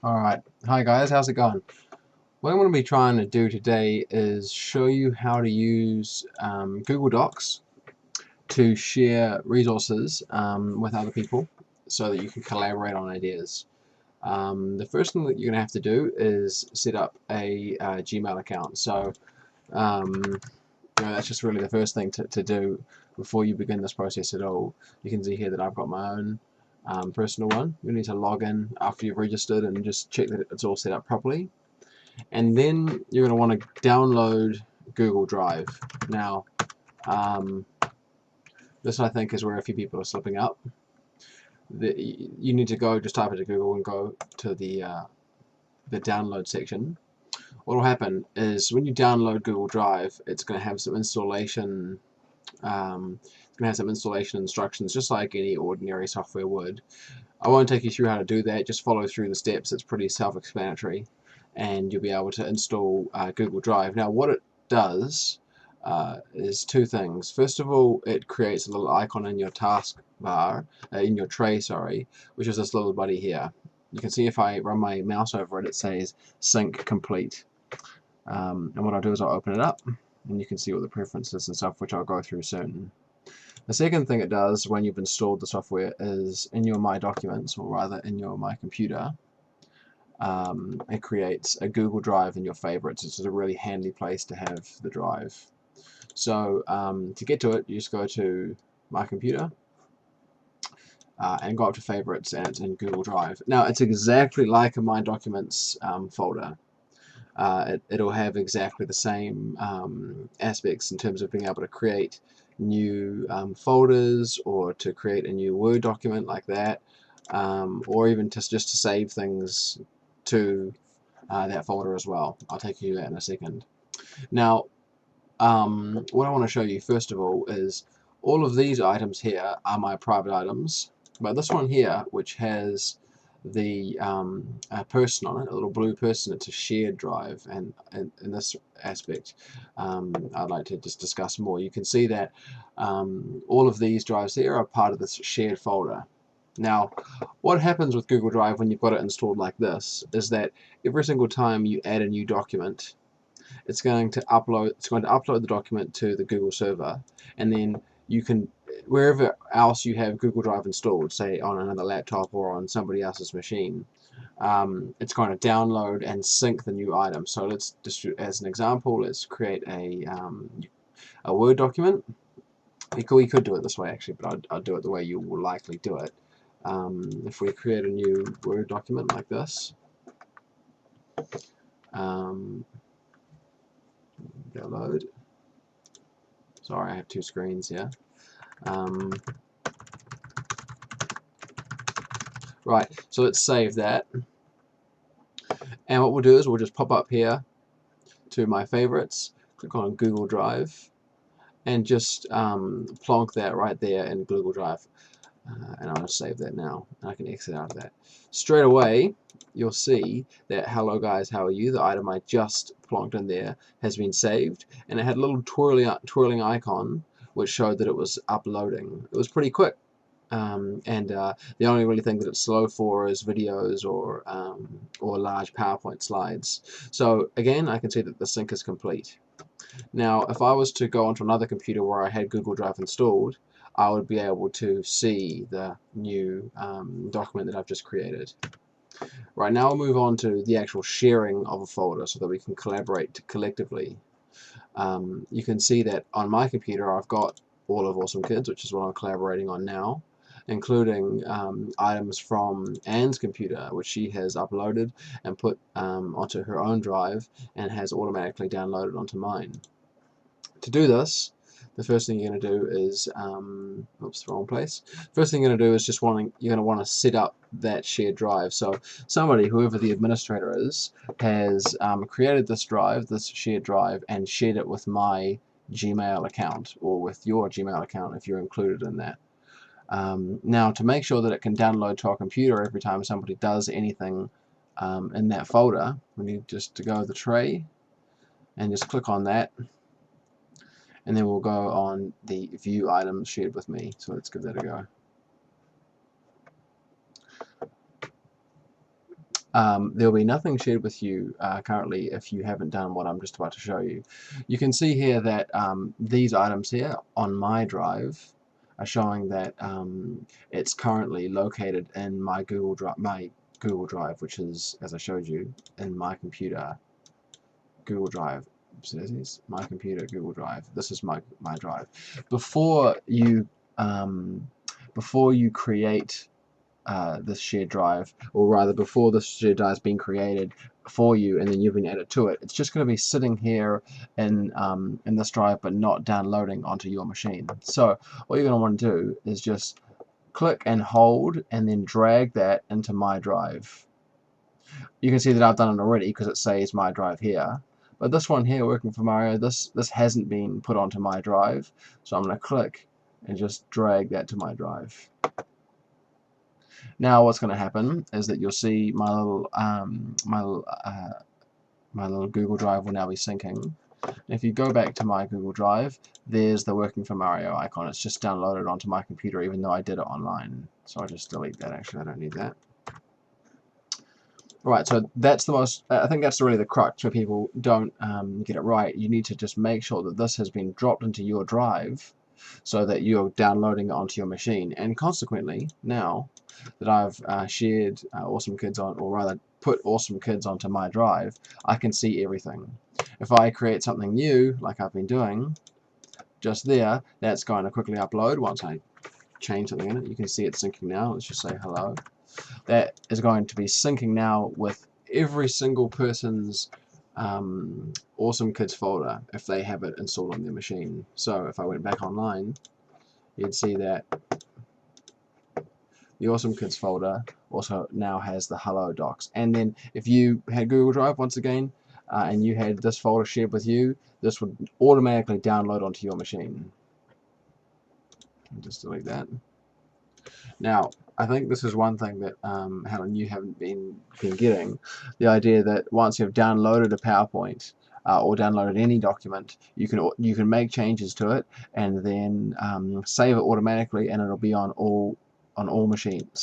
Alright, hi guys, how's it going? What I'm going to be trying to do today is show you how to use Google Docs to share resources with other people so that you can collaborate on ideas. The first thing that you're going to have to do is set up a Gmail account. So that's just really the first thing to do before you begin this process at all. You can see here that I've got my own personal one. You need to log in after you've registered and just check that it's all set up properly. And then you're going to want to download Google Drive. Now, um, this I think is where a few people are slipping up. You need to go, just type into Google and go to the download section. What will happen is when you download Google Drive, it's going to have some installation. It's going to have some installation instructions, just like any ordinary software would. I won't take you through how to do that. Just follow through the steps. It's pretty self-explanatory, and you'll be able to install Google Drive. Now, what it does is two things. First of all, it creates a little icon in your taskbar, in your tray, sorry, which is this little buddy here. You can see if I run my mouse over it, it says sync complete. And what I'll do is I'll open it up, and you can see all the preferences and stuff, which I'll go through soon. The second thing it does when you've installed the software is in your My Documents, or rather in your My Computer, it creates a Google Drive in your favorites. It's a really handy place to have the drive. So to get to it, you just go to My Computer and go up to favorites, and it's in Google Drive. Now it's exactly like a My Documents folder. It'll have exactly the same aspects in terms of being able to create new folders, or to create a new Word document like that, or even just to save things to that folder as well. I'll take you to that in a second. Now, what I want to show you first of all is all of these items here are my private items, but this one here, which has the person on it, a little blue person, it's a shared drive, and in this aspect I'd like to just discuss more. You can see that all of these drives here are part of this shared folder. Now, what happens with Google Drive when you've got it installed like this is that every single time you add a new document, it's going to upload the document to the Google server, and then you can, wherever else you have Google Drive installed, say on another laptop or on somebody else's machine, it's going to download and sync the new item. So let's just, as an example, let's create a Word document. We could do it this way actually, but I'll do it the way you will likely do it. If we create a new Word document like this, download. Sorry, I have two screens here. Right, so let's save that. And what we'll do is we'll just pop up here to my favorites, click on Google Drive, and just plonk that right there in Google Drive. And I'll just save that now, and I can exit out of that. Straight away, you'll see that hello guys, how are you? The item I just plonked in there has been saved, and it had a little twirling icon which showed that it was uploading. It was pretty quick. The only really thing that it's slow for is videos or large PowerPoint slides. So again, I can see that the sync is complete. Now, if I was to go onto another computer where I had Google Drive installed, I would be able to see the new document that I've just created. Right, now we'll move on to the actual sharing of a folder so that we can collaborate collectively. You can see that on my computer I've got all of Awesome Kids, which is what I'm collaborating on now, including items from Anne's computer, which she has uploaded and put onto her own drive and has automatically downloaded onto mine. To do this, the first thing you're going to do is, oops, wrong place. First thing you're going to do is you're going to want to set up that shared drive. So somebody, whoever the administrator is, has created this drive, this shared drive, and shared it with my Gmail account, or with your Gmail account if you're included in that. Now, to make sure that it can download to our computer every time somebody does anything in that folder, we need just to go to the tray and just click on that, and then we'll go on the view items shared with me. So let's give that a go. there will be nothing shared with you currently if you haven't done what I'm just about to show you. You can see here that these items here on my drive are showing that it's currently located in my Google Drive, which is, as I showed you, in my computer Google Drive. So this is my computer Google Drive. This is my drive. Before you create this shared drive, or rather before this shared drive has been created for you and then you've been added to it, it's just going to be sitting here in this drive but not downloading onto your machine. So what you're going to want to do is just click and hold and then drag that into my drive. You can see that I've done it already because it says my drive here. But this one here, Working for Mario, this hasn't been put onto my drive, so I'm going to click and just drag that to my drive. Now what's going to happen is that you'll see my little Google Drive will now be syncing. If you go back to my Google Drive, there's the Working for Mario icon. It's just downloaded onto my computer even though I did it online. So I'll just delete that. Actually, I don't need that. Right, so that's the most, I think that's really the crux where people don't get it right. You need to just make sure that this has been dropped into your drive so that you're downloading it onto your machine. And consequently, now that I've shared Awesome Kids on, or rather put Awesome Kids onto my drive, I can see everything. If I create something new, like I've been doing, just there, that's going to quickly upload. Once I change something in it, you can see it syncing now. Let's just say hello. That is going to be syncing now with every single person's Awesome Kids folder if they have it installed on their machine. So if I went back online, you'd see that the Awesome Kids folder also now has the Hello docs. And then if you had Google Drive once again and you had this folder shared with you, this would automatically download onto your machine. Just delete that. Now, I think this is one thing that Helen, you haven't been getting, the idea that once you've downloaded a PowerPoint or downloaded any document, you can make changes to it and then save it automatically, and it'll be on all machines.